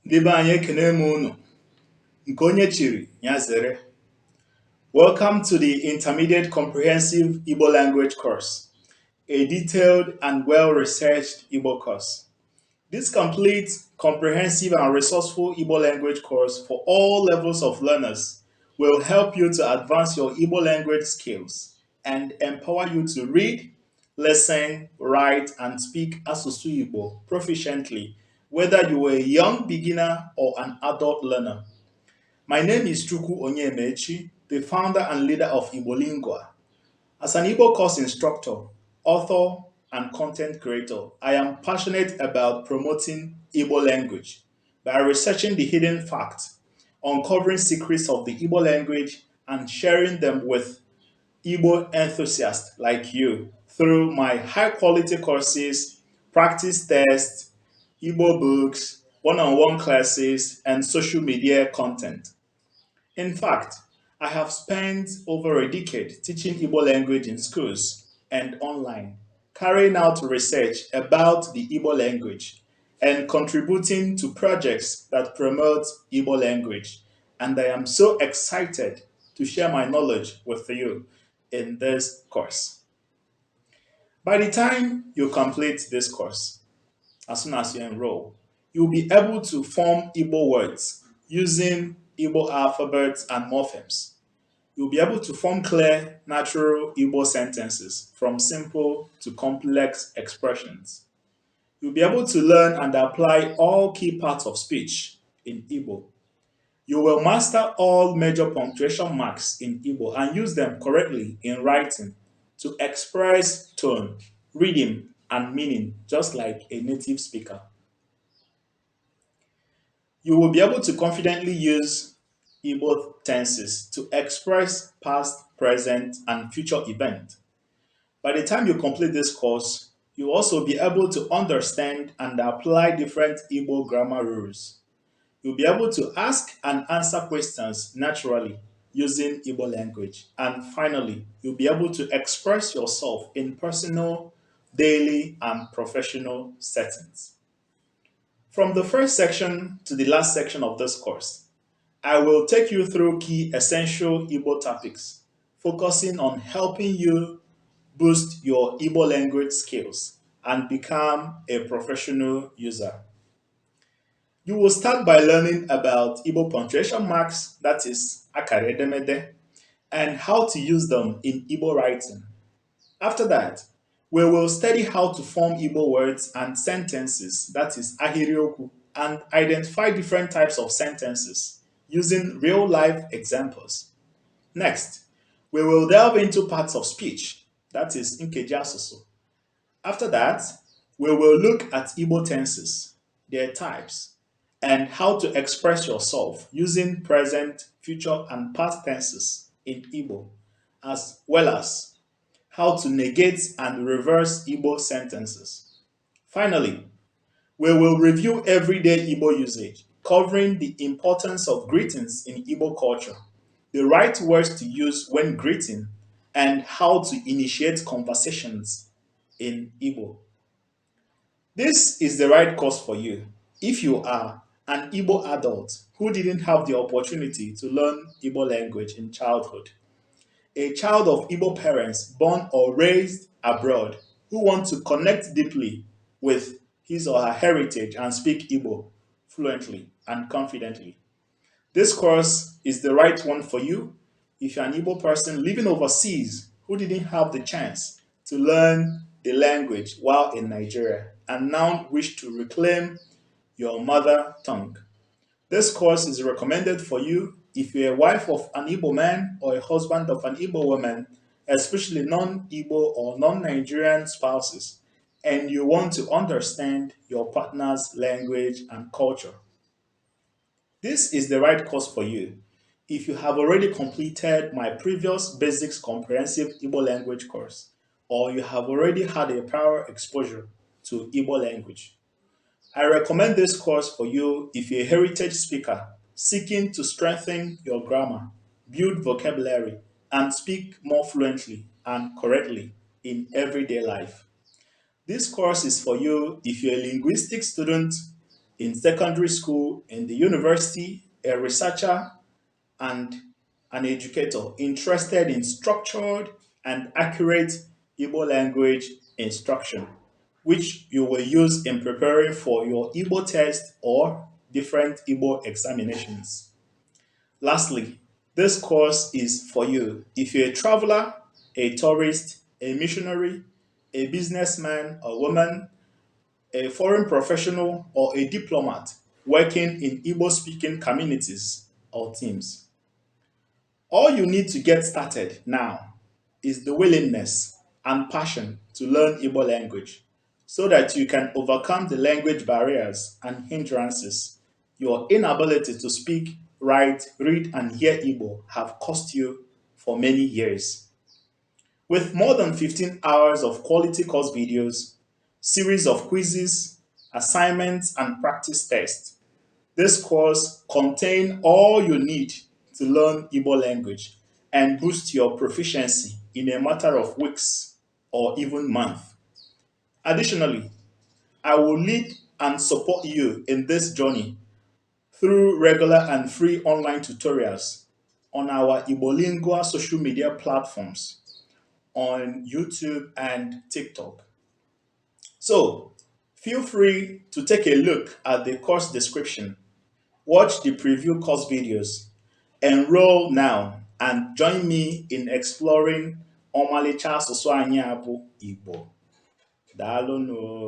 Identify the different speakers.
Speaker 1: Ndị be anyị ekene m unu nke onye chiri ya zere. Welcome to the Intermediate Comprehensive Igbo Language Course, a detailed and well-researched Igbo course. This complete, comprehensive and resourceful Igbo language course for all levels of learners will help you to advance your Igbo language skills and empower you to read, listen, write, and speak Asusu Igbo proficiently, whether you are a young beginner or an adult learner. My name is Chuku Onyemechi, the founder and leader of IgboLingua. As an Igbo course instructor, author, and content creator, I am passionate about promoting Igbo language by researching the hidden facts, uncovering secrets of the Igbo language, and sharing them with Igbo enthusiasts like you through my high quality courses, practice tests, Igbo books, one-on-one classes, and social media content. In fact, I have spent over a decade teaching Igbo language in schools and online, carrying out research about the Igbo language and contributing to projects that promote Igbo language. And I am so excited to share my knowledge with you in this course. By the time you complete this course, as soon as you enroll, you'll be able to form Igbo words using Igbo alphabets and morphemes. You'll be able to form clear, natural Igbo sentences from simple to complex expressions. You'll be able to learn and apply all key parts of speech in Igbo. You will master all major punctuation marks in Igbo and use them correctly in writing to express tone, rhythm, and meaning just like a native speaker. You will be able to confidently use Igbo tenses to express past, present, and future events. By the time you complete this course, you'll also be able to understand and apply different Igbo grammar rules. You'll be able to ask and answer questions naturally using Igbo language. And finally, you'll be able to express yourself in personal, daily, and professional settings. From the first section to the last section of this course, I will take you through key essential Igbo topics, focusing on helping you boost your Igbo language skills and become a professional user. You will start by learning about Igbo punctuation marks, that is, akara edemede, and how to use them in Igbo writing. After that, we will study how to form Igbo words and sentences, that is, ahirioku, and identify different types of sentences using real-life examples. Next, we will delve into parts of speech, that is, nkeji asụsụ. After that, we will look at Igbo tenses, their types, and how to express yourself using present, future, and past tenses in Igbo, as well as how to negate and reverse Igbo sentences. Finally, we will review everyday Igbo usage, covering the importance of greetings in Igbo culture, the right words to use when greeting, and how to initiate conversations in Igbo. This is the right course for you if you are an Igbo adult who didn't have the opportunity to learn Igbo language in childhood, a child of Igbo parents born or raised abroad who want to connect deeply with his or her heritage and speak Igbo fluently and confidently. This course is the right one for you if you're an Igbo person living overseas who didn't have the chance to learn the language while in Nigeria and now wish to reclaim your mother tongue. This course is recommended for you if you're a wife of an Igbo man or a husband of an Igbo woman, especially non-Igbo or non-Nigerian spouses, and you want to understand your partner's language and culture. This is the right course for you if you have already completed my previous Basics Comprehensive Igbo Language course, or you have already had a prior exposure to Igbo language. I recommend this course for you if you're a heritage speaker seeking to strengthen your grammar, build vocabulary, and speak more fluently and correctly in everyday life. This course is for you if you're a linguistic student in secondary school, in the university, a researcher, and an educator interested in structured and accurate Igbo language instruction, which you will use in preparing for your Igbo test or different Igbo examinations. Lastly, this course is for you if you're a traveler, a tourist, a missionary, a businessman or woman, a foreign professional, or a diplomat working in Igbo speaking communities or teams. All you need to get started now is the willingness and passion to learn Igbo language so that you can overcome the language barriers and hindrances your inability to speak, write, read, and hear Igbo have cost you for many years. With more than 15 hours of quality course videos, series of quizzes, assignments, and practice tests, this course contains all you need to learn Igbo language and boost your proficiency in a matter of weeks or even months. Additionally, I will lead and support you in this journey through regular and free online tutorials on our IgboLingua social media platforms on YouTube and TikTok. So, feel free to take a look at the course description, watch the preview course videos, enroll now, and join me in exploring Omalicha Asụsụ anyị a bụ Igbo. Daalụnụ.